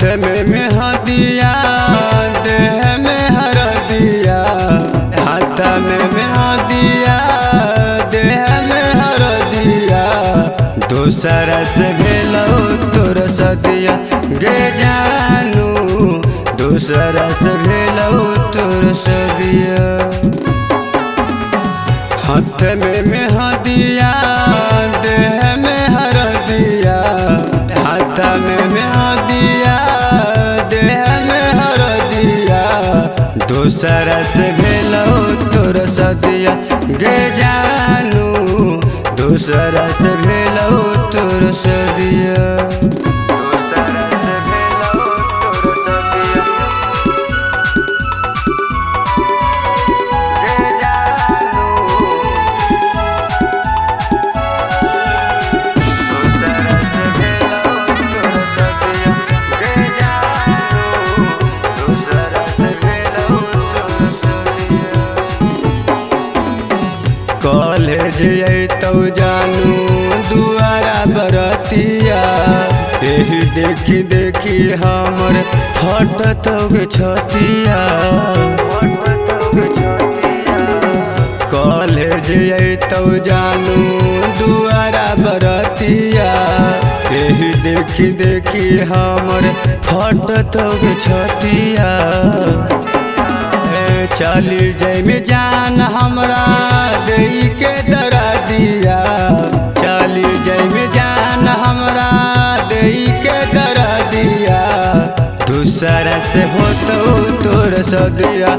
में मेहंदिया देह में हरदिया, हाथ में मेहंदिया देह में हरदिया, दूसरा से भेलौ तोर सदिया गे जानू, दूसरा से भेलौ तोर सदिया। हाथ में मेहंदिया देह में हरदिया, हाथ में मेहंदिया देह में हरदिया, दूसरा से भेलौ तोर सदिया गे जानू, दूसरा से भेलौ तोर सदिया। कॉलेज अतौ जानू दुआरा बरतिया, यही देखी देखी हमर फटत छतिया। कॉलेज अतौ जानू दुआरा बरतिया, यही देखी देखी हमर फटत छतिया। चली जाय में जान हमरा देई के दरा दिया, चली जाय में जान हमरा देई के दरा दिया, दूसरा से होतौ तोर सदिया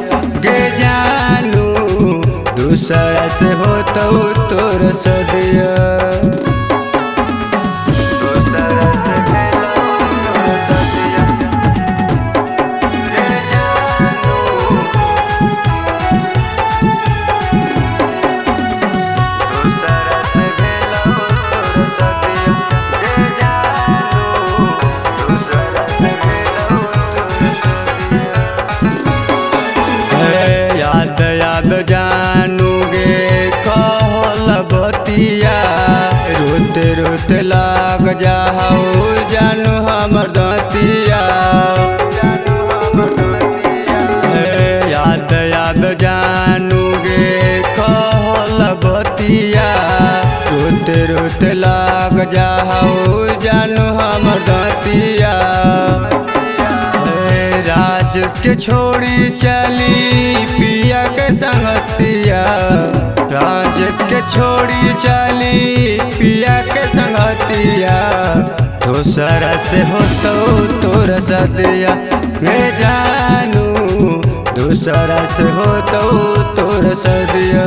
गे जानू, दूसरा से होतौ तोर सदिया। याद जानू गे कहल बतिया, रोते रोते लाग जाओ जानू हमर दतिया। याद जानू गे कहल बतिया, रोते रोते लाग जाओ जानू हमर दतिया। राजेश के छोड़ी चली पिया के संगतिया, राजेश के छोड़ी चली पिया के संगतिया, दूसरा से होतौ तोर सदिया गे जानू, दूसरा से होतौ तोर सदिया।